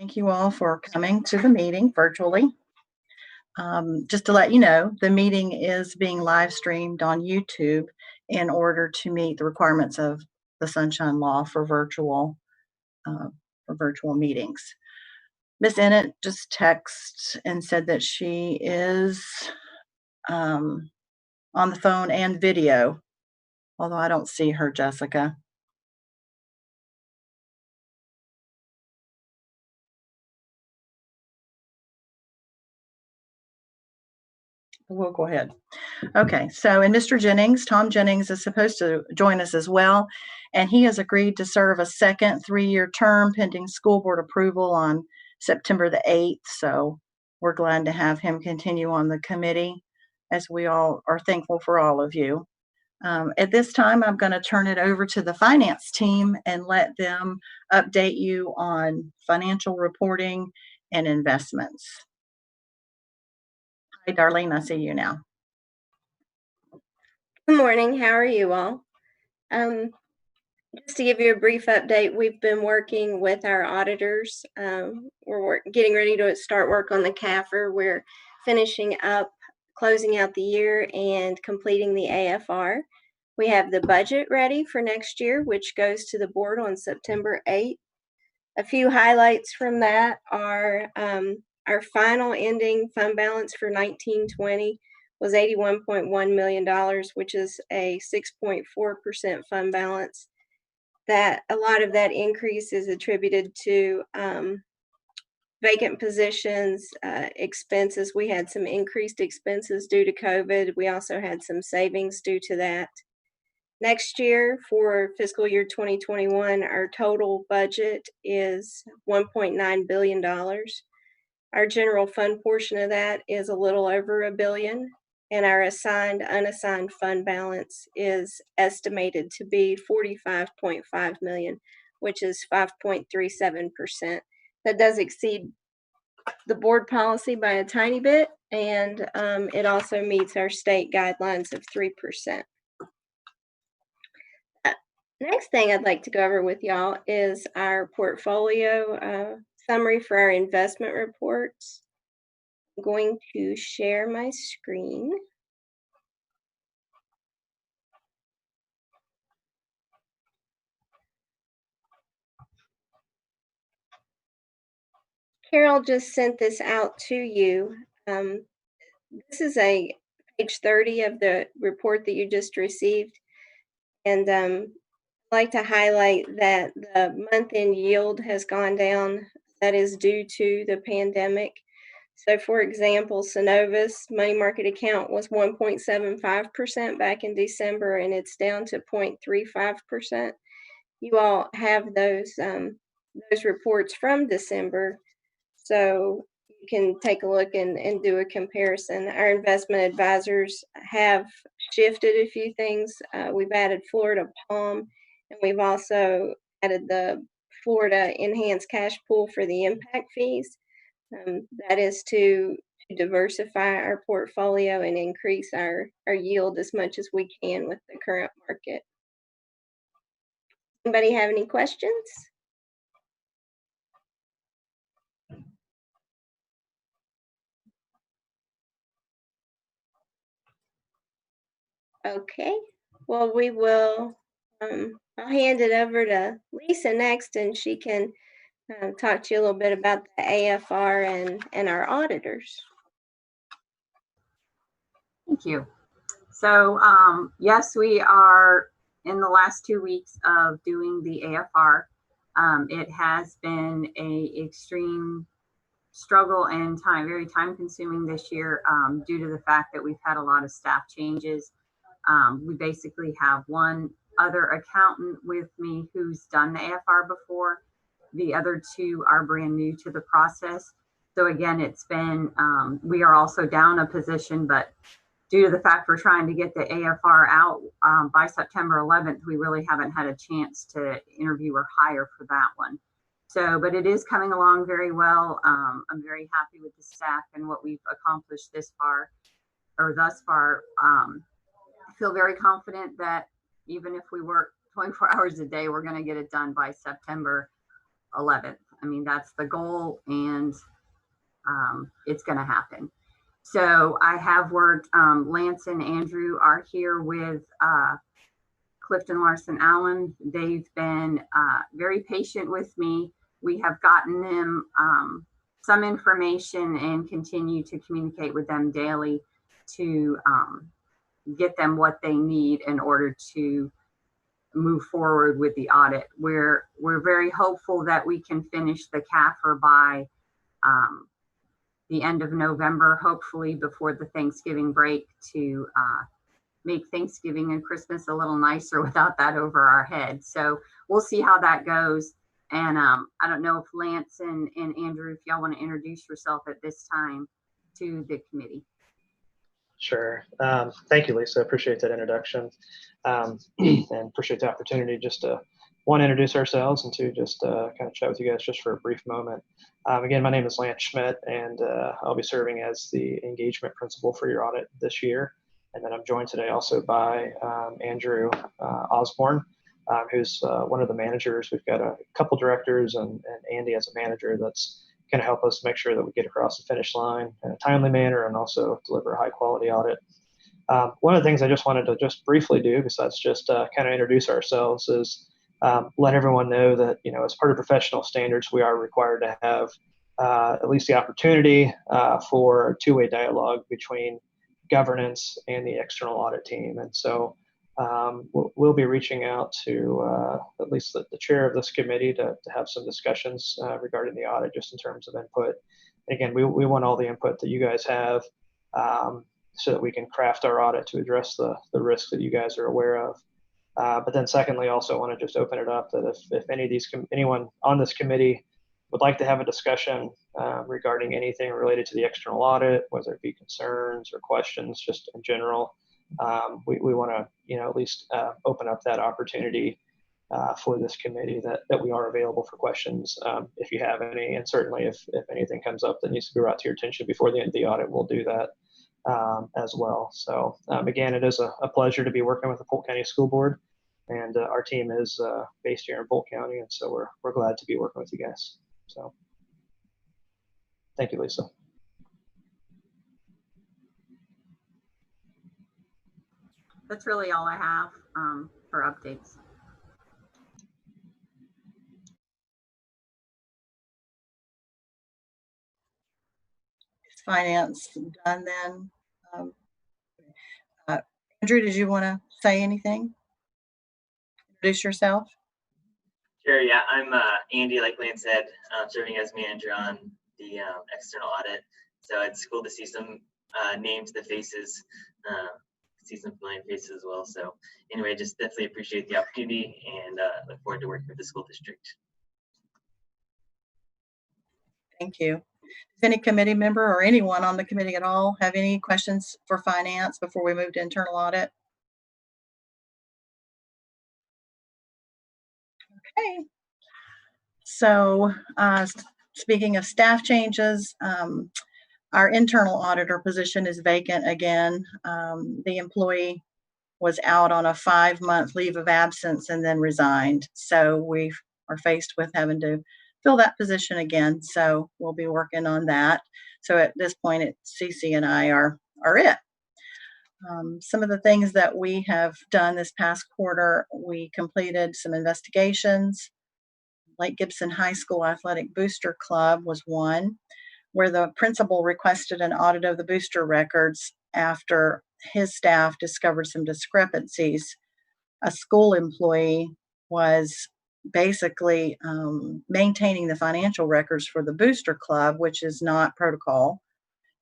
Thank you all for coming to the meeting virtually. Just to let you know, the meeting is being live streamed on YouTube in order to meet the requirements of the Sunshine Law uh, for virtual meetings. Miss Enid just texted and said that she is on the phone and video, although I don't see her, Jessica. We'll go ahead. Okay, so and Mr. Jennings, Tom Jennings is supposed to join us as well, and he has agreed to serve a second 3-year term pending school board approval on September the 8th. So we're glad to have him continue on the committee, as we all are thankful for all of you. At this time, I'm going to turn it over to the finance team and let them update you on financial reporting and investments. Hi, Darlene, I see you now. Good morning. How are you all? Just to give you a brief update, we've been working with our auditors. We're getting ready to start work on the CAFR. We're finishing up, closing out the year and completing the AFR. We have the budget ready for next year, which goes to the board on September 8th. A few highlights from that are our final ending fund balance for 1920 was $81.1 million, which is a 6.4% fund balance. That a lot of that increase is attributed to vacant positions, expenses. We had some increased expenses due to COVID. We also had some savings due to that. Next year, for fiscal year 2021, our total budget is $1.9 billion. Our general fund portion of that is a little over $1 billion, and our unassigned fund balance is estimated to be $45.5 million, which is 5.37%. That does exceed the board policy by a tiny bit, and it also meets our state guidelines of 3%. Next thing I'd like to go over with y'all is our portfolio summary for our investment reports. I'm going to share my screen. Carol just sent this out to you. This is a page 30 of the report that you just received. And I'd like to highlight that the month-end yield has gone down. That is due to the pandemic. So for example, Synovus money market account was 1.75% back in December, and it's down to 0.35%. You all have those reports from December, so you can take a look and do a comparison. Our investment advisors have shifted a few things. We've added Florida Palm, and we've also added the Florida Enhanced Cash Pool for the impact fees. That is to diversify our portfolio and increase our yield as much as we can with the current market. Anybody have any questions? Okay, well, we will, I'll hand it over to Lisa next, and she can talk to you a little bit about the AFR and our auditors. Thank you. So yes, we are in the last 2 weeks of doing the AFR. It has been a extreme struggle and very time consuming this year due to the fact that we've had a lot of staff changes. We basically have one other accountant with me who's done the AFR before. The other two are brand new to the process. So again, it's been, we are also down a position, but due to the fact we're trying to get the AFR out by September 11th, we really haven't had a chance to interview or hire for that one. So, but it is coming along very well. I'm very happy with the staff and what we've accomplished thus far. I feel very confident that even if we work 24 hours a day, we're going to get it done by September 11th. I mean, that's the goal, and it's going to happen. So I have worked, Lance and Andrew are here with Clifton Larson Allen. They've been very patient with me. We have gotten them some information and continue to communicate with them daily to get them what they need in order to move forward with the audit. We're very hopeful that we can finish the CAFR by the end of November, hopefully before the Thanksgiving break, to make Thanksgiving and Christmas a little nicer without that over our head. So we'll see how that goes. And I don't know if Lance and Andrew, if y'all want to introduce yourself at this time to the committee. Sure. Thank you, Lisa. Appreciate that introduction, and appreciate the opportunity just to, one, introduce ourselves, and two, just kind of chat with you guys just for a brief moment. Again, my name is Lance Schmidt, and I'll be serving as the engagement principal for your audit this year. And then I'm joined today also by Andrew Osborne, who's one of the managers. We've got a couple directors and Andy as a manager that's going to help us make sure that we get across the finish line in a timely manner and also deliver a high quality audit. One of the things I just wanted to just briefly do, besides just kind of introduce ourselves, is let everyone know that, you know, as part of professional standards, we are required to have at least the opportunity for two-way dialogue between governance and the external audit team. And so we'll be reaching out to at least the chair of this committee to have some discussions regarding the audit, just in terms of input. Again, we want all the input that you guys have so that we can craft our audit to address the risks that you guys are aware of. But then secondly, also want to just open it up that if any of these, anyone on this committee would like to have a discussion regarding anything related to the external audit, whether it be concerns or questions just in general, we want to, you know, at least open up that opportunity for this committee that we are available for questions if you have any. And certainly if anything comes up that needs to be brought to your attention before the end of the audit, we'll do that as well. So again, it is a pleasure to be working with the Polk County School Board, and our team is based here in Polk County, and so we're glad to be working with you guys. So thank you, Lisa. That's really all I have for updates. Is finance done then? Andrew, did you want to say anything? Introduce yourself. Sure, yeah, I'm Andy, like Lance said, serving as manager on the external audit. So it's cool to see some names, the faces, see some familiar faces as well. So anyway, just definitely appreciate the opportunity and look forward to working with the school district. Thank you. Does any committee member or anyone on the committee at all have any questions for finance before we move to internal audit? Okay. So speaking of staff changes, our internal auditor position is vacant again. The employee was out on a 5-month leave of absence and then resigned. So we are faced with having to fill that position again. So we'll be working on that. So at this point, Cece and I are it. Some of the things that we have done this past quarter, we completed some investigations. Lake Gibson High School Athletic Booster Club was one, where the principal requested an audit of the booster records after his staff discovered some discrepancies. A school employee was basically maintaining the financial records for the booster club, which is not protocol.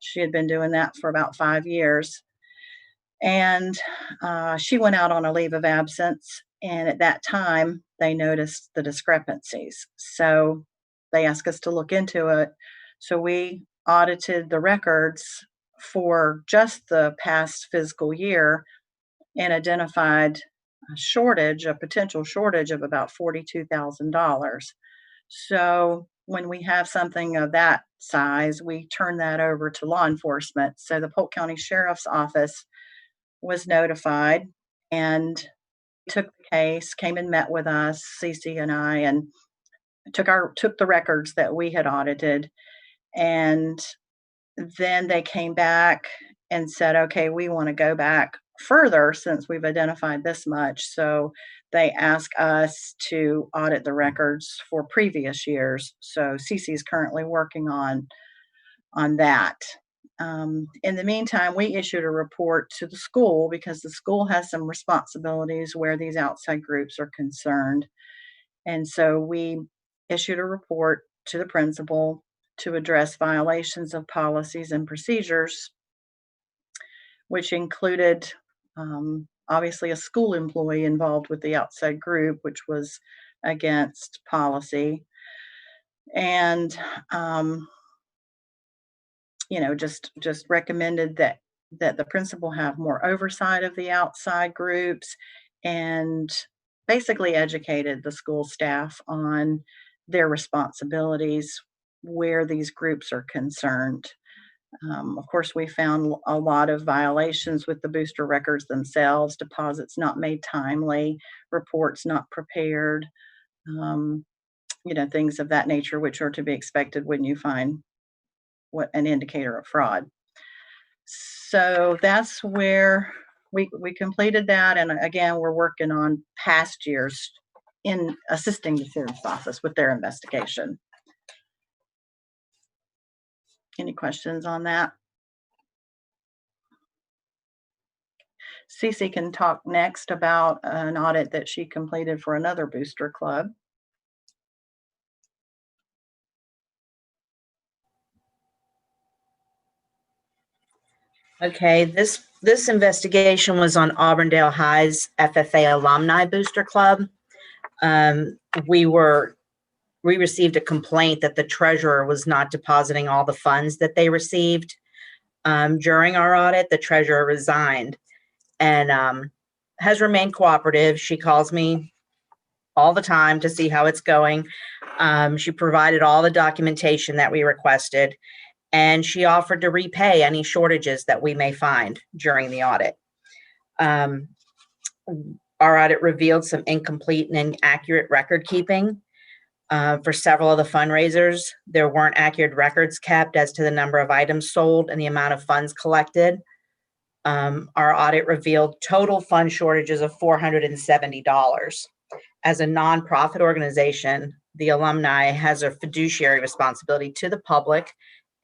She had been doing that for about 5 years. And she went out on a leave of absence. And at that time, they noticed the discrepancies. So they asked us to look into it. So we audited the records for just the past fiscal year and identified a potential shortage of about $42,000. So when we have something of that size, we turn that over to law enforcement. So the Polk County Sheriff's Office was notified and took the case, came and met with us, Cece and I, and took the records that we had audited, and then they came back and said, okay, we want to go back further since we've identified this much. So they asked us to audit the records for previous years. So Cece is currently working on that. In the meantime, we issued a report to the school because the school has some responsibilities where these outside groups are concerned. And so we issued a report to the principal to address violations of policies and procedures, which included obviously a school employee involved with the outside group, which was against policy. And just recommended that the principal have more oversight of the outside groups, and basically educated the school staff on their responsibilities where these groups are concerned. Of course, we found a lot of violations with the booster records themselves, deposits not made timely, reports not prepared, things of that nature, which are to be expected when you find what an indicator of fraud. So that's where we completed that. And again, we're working on past years in assisting the sheriff's office with their investigation. Any questions on that? Cece can talk next about an audit that she completed for another booster club. Okay, this investigation was on Auburndale High's FFA Alumni Booster Club. We received a complaint that the treasurer was not depositing all the funds that they received. During our audit, the treasurer resigned and has remained cooperative. She calls me all the time to see how it's going. She provided all the documentation that we requested, and she offered to repay any shortages that we may find during the audit. Our audit revealed some incomplete and inaccurate record keeping. For several of the fundraisers, there weren't accurate records kept as to the number of items sold and the amount of funds collected. Our audit revealed total fund shortages of $470. As a nonprofit organization, the alumni has a fiduciary responsibility to the public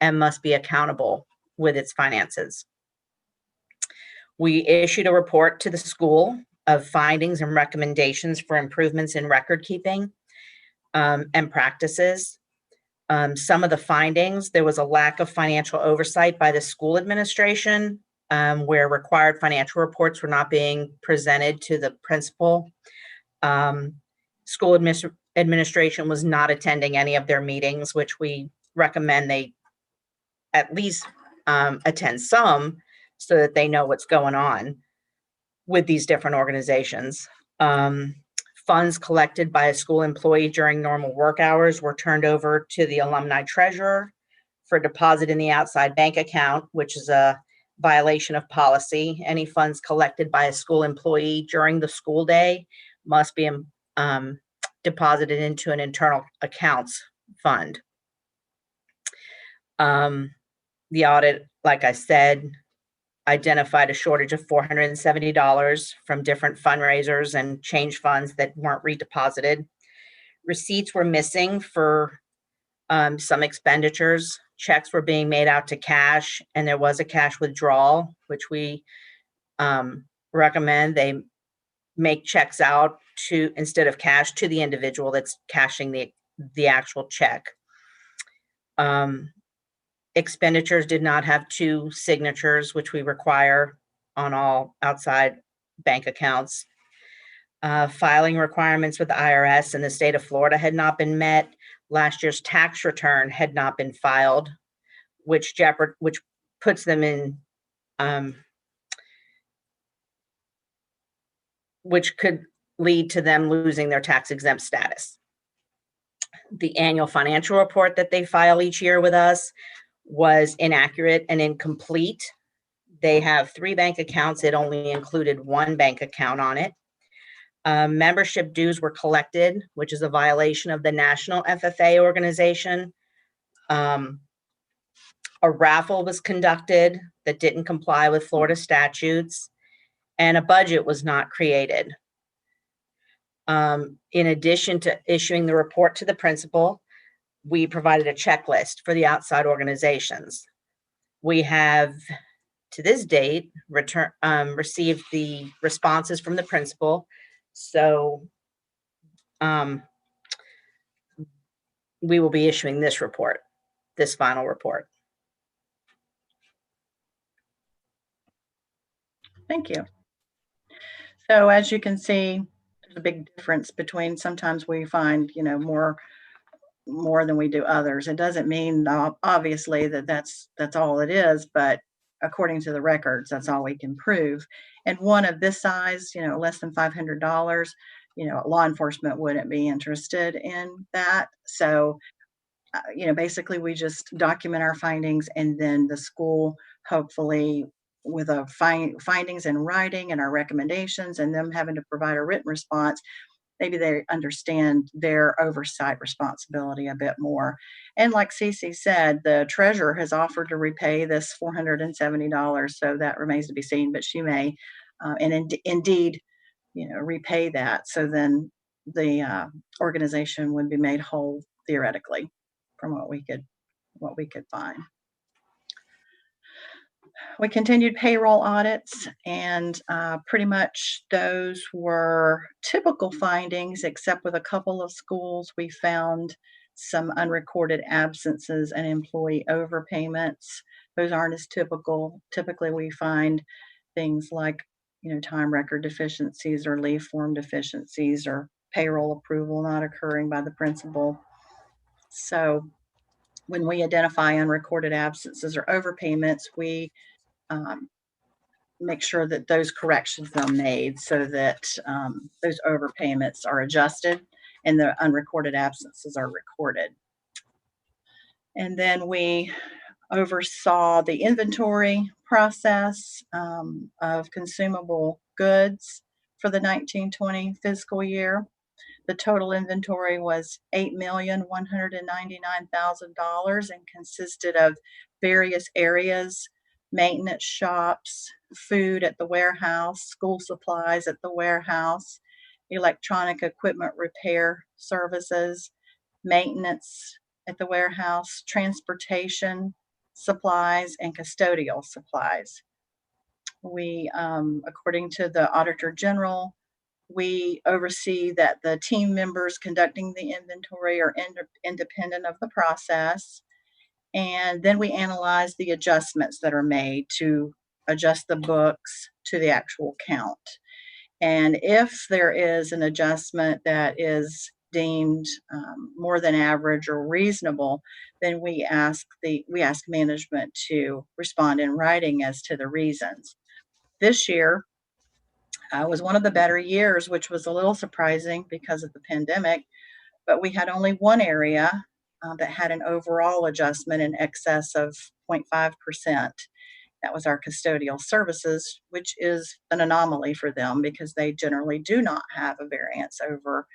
and must be accountable with its finances. We issued a report to the school of findings and recommendations for improvements in record keeping and practices. Some of the findings, there was a lack of financial oversight by the school administration, where required financial reports were not being presented to the principal. School administration was not attending any of their meetings, which we recommend they at least attend some so that they know what's going on with these different organizations. Funds collected by a school employee during normal work hours were turned over to the alumni treasurer for deposit in the outside bank account, which is a violation of policy. Any funds collected by a school employee during the school day must be deposited into an internal accounts fund. The audit, like I said, identified a shortage of $470 from different fundraisers and change funds that weren't redeposited. Receipts were missing for some expenditures. Checks were being made out to cash, and there was a cash withdrawal, which we recommend they make checks out to, instead of cash, to the individual that's cashing the actual check. Expenditures did not have 2 signatures, which we require on all outside bank accounts. Filing requirements with the IRS in the state of Florida had not been met. Last year's tax return had not been filed, which puts them in, which could lead to them losing their tax exempt status. The annual financial report that they file each year with us was inaccurate and incomplete. They have 3 bank accounts. It only included 1 bank account on it. Membership dues were collected, which is a violation of the National FFA organization. A raffle was conducted that didn't comply with Florida statutes, and a budget was not created. In addition to issuing the report to the principal, we provided a checklist for the outside organizations. We have, to this date, received the responses from the principal. So we will be issuing this report, this final report. Thank you. So as you can see, there's a big difference between sometimes we find, more than we do others. It doesn't mean obviously that that's all it is, but according to the records, that's all we can prove. And one of this size, less than $500, law enforcement wouldn't be interested in that. So, basically we just document our findings, and then the school, hopefully with a findings in writing and our recommendations and them having to provide a written response, maybe they understand their oversight responsibility a bit more. And like Cece said, the treasurer has offered to repay this $470, so that remains to be seen, but she may, and indeed, repay that. So then the organization would be made whole theoretically from what we could find. We continued payroll audits, and pretty much those were typical findings, except with a couple of schools we found some unrecorded absences and employee overpayments. Those aren't as typical. Typically we find things like, time record deficiencies or leave form deficiencies or payroll approval not occurring by the principal. So when we identify unrecorded absences or overpayments, we make sure that those corrections are made so that those overpayments are adjusted and the unrecorded absences are recorded. And then we oversaw the inventory process of consumable goods for the 1920 fiscal year. The total inventory was $8,199,000 and consisted of various areas: maintenance shops, food at the warehouse, school supplies at the warehouse, electronic equipment repair services, maintenance at the warehouse, transportation supplies, and custodial supplies. We, according to the Auditor General, we oversee that the team members conducting the inventory are independent of the process. And then we analyze the adjustments that are made to adjust the books to the actual count. And if there is an adjustment that is deemed more than average or reasonable, then we ask management to respond in writing as to the reasons. This year was one of the better years, which was a little surprising because of the pandemic, but we had only one area that had an overall adjustment in excess of 0.5%. That was our custodial services, which is an anomaly for them because they generally do not have a variance over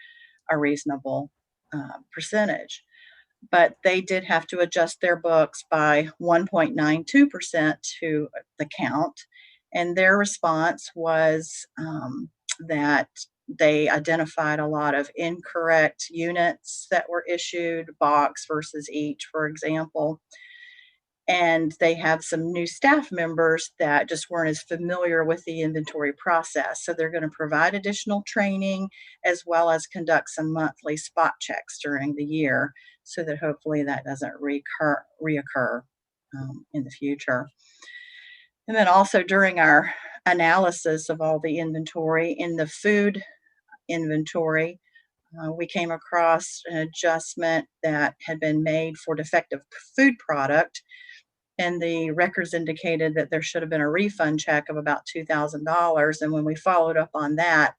a reasonable percentage. But they did have to adjust their books by 1.92% to the count. And their response was that they identified a lot of incorrect units that were issued, box versus each, for example. And they have some new staff members that just weren't as familiar with the inventory process. So they're going to provide additional training as well as conduct some monthly spot checks during the year so that hopefully that doesn't reoccur in the future. And then also during our analysis of all the inventory, in the food inventory, we came across an adjustment that had been made for defective food product, and the records indicated that there should have been a refund check of about $2,000. And when we followed up on that,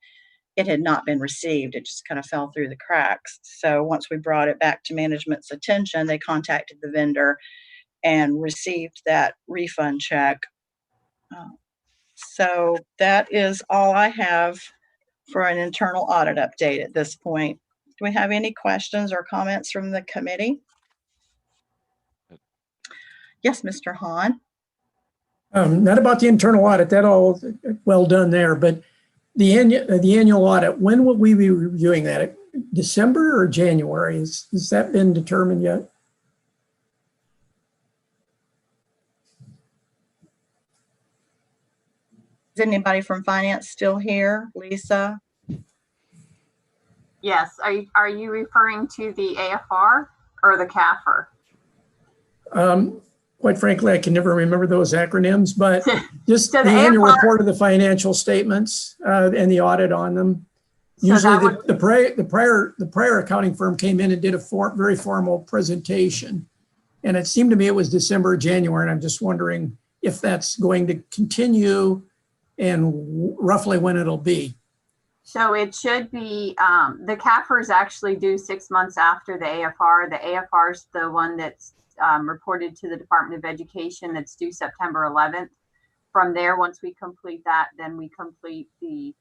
it had not been received. It just kind of fell through the cracks. So once we brought it back to management's attention, they contacted the vendor and received that refund check. So that is all I have for an internal audit update at this point. Do we have any questions or comments from the committee? Yes, Mr. Hahn. Not about the internal audit, that all well done there, but the annual audit, when will we be reviewing that? December or January? Has that been determined yet? Is anybody from finance still here? Lisa? Yes. Are you referring to the AFR or the CAFR? Quite frankly, I can never remember those acronyms, but just So the the annual AFR report of the financial statements and the audit on them. So Usually that the prior accounting firm came in and did a very formal presentation. And it seemed to me it was December or January. And I'm just wondering if that's going to continue and roughly when it'll be. So it should be, the CAFR is actually due 6 months after the AFR. The AFR is the one that's reported to the Department of Education that's due September 11th. From there, once we complete that, then we complete the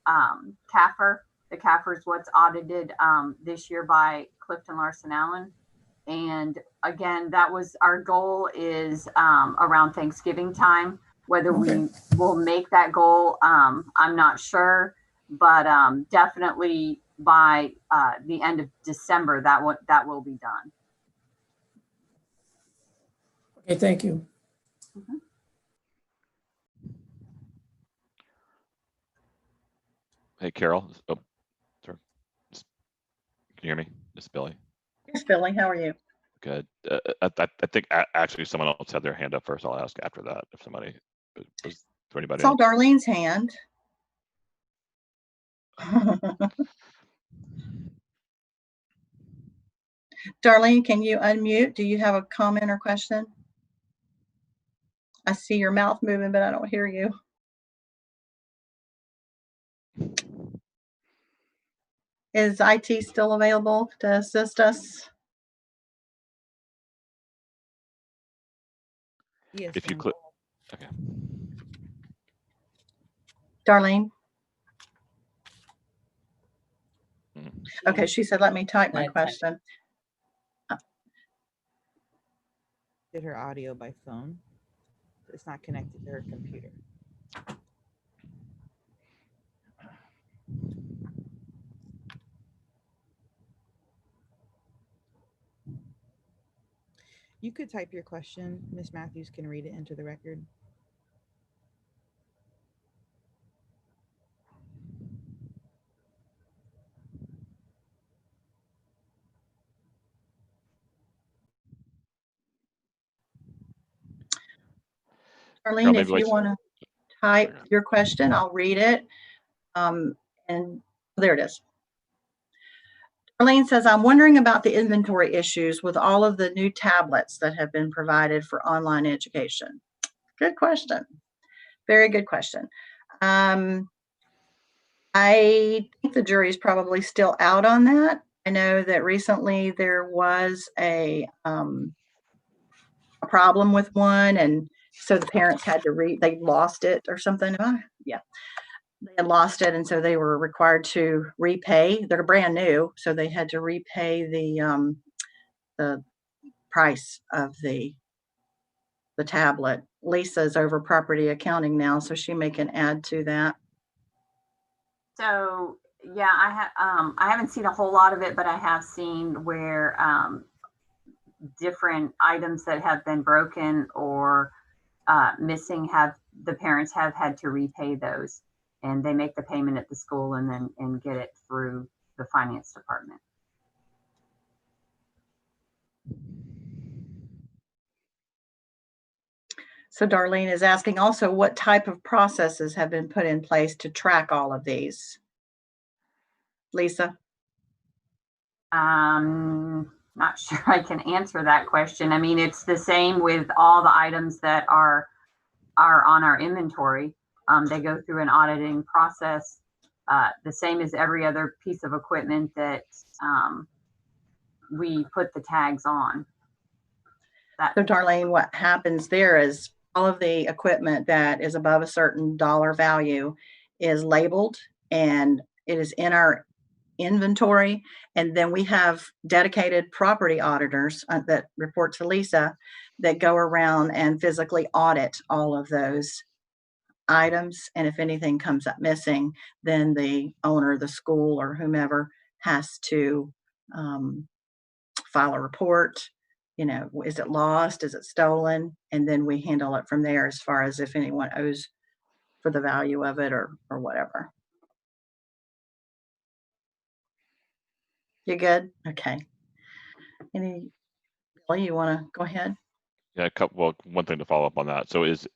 CAFR. The CAFR is what's audited this year by Clifton Larson Allen. And again, that was our goal is around Thanksgiving time. Whether we will make that goal, I'm not sure, but definitely by the end of December, that will be done. Okay, thank you. Mm-hmm. Hey, Carol. Oh, sorry. Can you hear me? This is Billy. Yes, Billy, how are you? Good. I think actually someone else had their hand up first. I'll ask after that if somebody was there anybody Saw else? Darlene's hand. Darlene, can you unmute? Do you have a comment or question? I see your mouth moving, but I don't hear you. Is IT still available to assist us? Yes. If you click, okay. Darlene? Mm. Okay, she said, let me type my Type it. question. Did her audio by phone. It's not connected to her computer. You could type your question. Miss Matthews can read it into the record. Darlene, maybe if you let's- want to type your question, I'll read it. And there it is. Darlene says, I'm wondering about the inventory issues with all of the new tablets that have been provided for online education. Good question. Very good question. I think the jury's probably still out on that. I know that recently there was a problem with one, and so the parents had to they lost it or something. Yeah. They had lost it, and so they were required to repay. They're brand new, so they had to repay the price of the tablet. Lisa's over property accounting now, so she may can add to that. So yeah, I haven't seen a whole lot of it, but I have seen where different items that have been broken or missing the parents have had to repay those, and they make the payment at the school and get it through the finance department. So Darlene is asking also what type of processes have been put in place to track all of these. Lisa? Not sure I can answer that question. I mean, it's the same with all the items that are on our inventory. They go through an auditing process, the same as every other piece of equipment that we put the tags on. So Darlene, what happens there is all of the equipment that is above a certain dollar value is labeled, and it is in our inventory. And then we have dedicated property auditors that report to Lisa that go around and physically audit all of those items. And if anything comes up missing, then the owner, the school, or whomever has to file a report. You know, is it lost? Is it stolen? And then we handle it from there as far as if anyone owes for the value of it or whatever. You good? Okay. Any, Billy, you want to go ahead? Yeah, a couple. Well, one thing to follow up on that. So is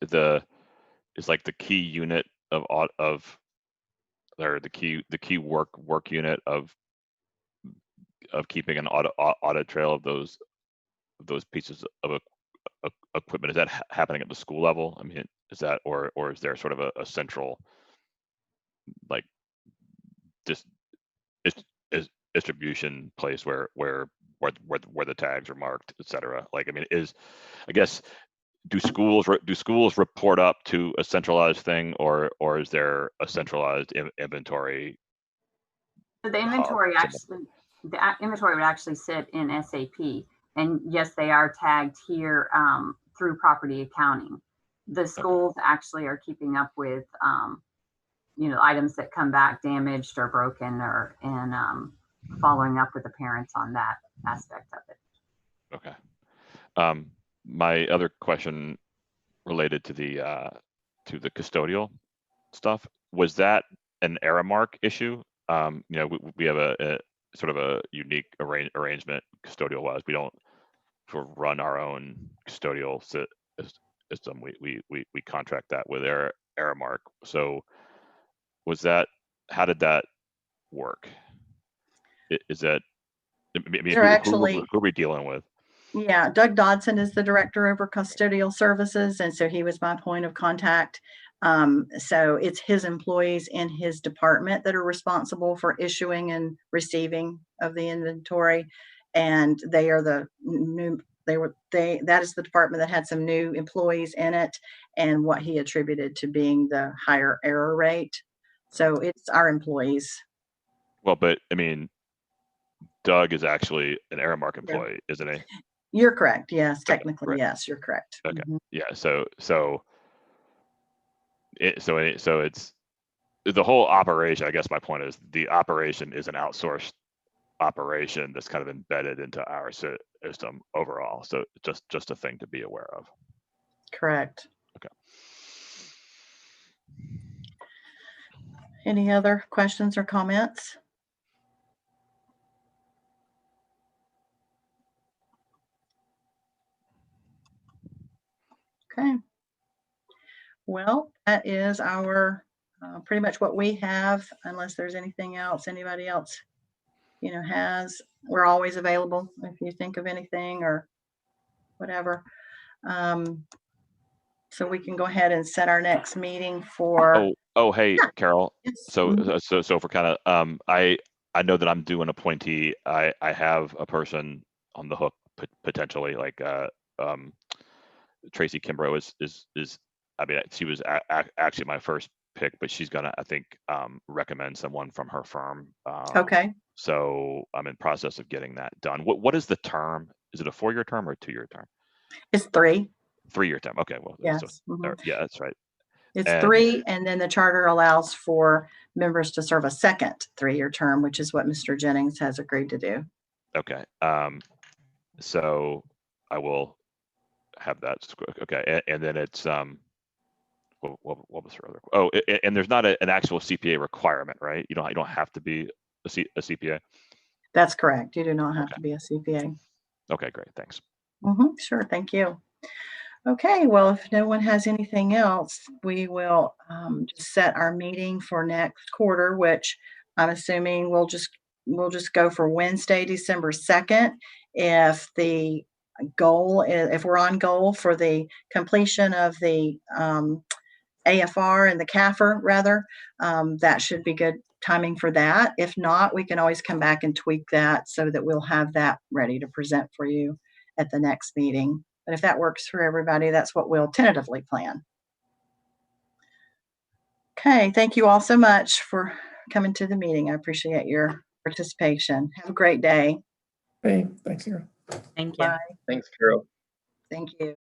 like the key unit of or the key work unit of keeping an audit trail of those pieces of equipment, is that happening at the school level? I mean, is that, or is there sort of a central, like, just is distribution place where the tags are marked, et cetera? Like, I mean, I guess, do schools report up to a centralized thing, or is there a centralized inventory? The inventory would actually sit in SAP, and yes, they are tagged here through property accounting. The schools actually are keeping up with items that come back damaged or broken, and following up with the parents on that aspect of it. Okay. My other question related to the custodial stuff, was that an error mark issue? We have a sort of a unique arrangement custodial wise. We don't sort of run our own custodial system. We contract that with Aramark. So how did that work? Is that, I mean, who are we dealing with? Yeah, Doug Dodson is the director over custodial services, and so he was my point of contact. So it's his employees in his department that are responsible for issuing and receiving of the inventory, and they are the new. That is the department that had some new employees in it, and what he attributed to being the higher error rate. So it's our employees. Well, but I mean, Doug is actually an Aramark employee, isn't he? You're correct. Yes, technically, right. yes, you're correct. Okay. Mm-hmm. Yeah. So it's the whole operation. I guess my point is the operation is an outsourced operation that's kind of embedded into our system overall. So just a thing to be aware of. Correct. Okay. Any other questions or comments? Okay. Well, that is our pretty much what we have, unless there's anything else anybody else has. We're always available if you think of anything or whatever. So we can go ahead and set our next meeting for. Hey, yeah. Carol. Yes. So for kind of I know that I'm due an appointee. I have a person on the hook potentially, like Tracy Kimbrough is I mean, she was actually my first pick, but she's gonna, I think, recommend someone from her firm. Okay. So I'm in process of getting that done. What is the term? Is it a 4-year term or a 2-year term? It's 3. 3-year term. Okay. Well, yes. Yeah, that's right. It's 3, and then the charter allows for members to serve a second 3-year term, which is what Mr. Jennings has agreed to do. Okay. So I will have that. Okay. And then it's what was her other? Oh, and there's not an actual CPA requirement, right? You don't have to be a CPA. That's correct. You do not have to be a CPA. Okay, great. Thanks. Sure. Thank you. Okay. Well, if no one has anything else, we will just set our meeting for next quarter, which I'm assuming we'll just go for Wednesday, December 2nd. If the goal is, if we're on goal for the completion of the AFR and the CAFR, rather, that should be good timing for that. If not, we can always come back and tweak that so that we'll have that ready to present for you at the next meeting. But if that works for everybody, that's what we'll tentatively plan. Okay, thank you all so much for coming to the meeting. I appreciate your participation. Have a great day. Hey, thanks, Sarah. Thank you. Bye. Thanks, Carol. Thank you.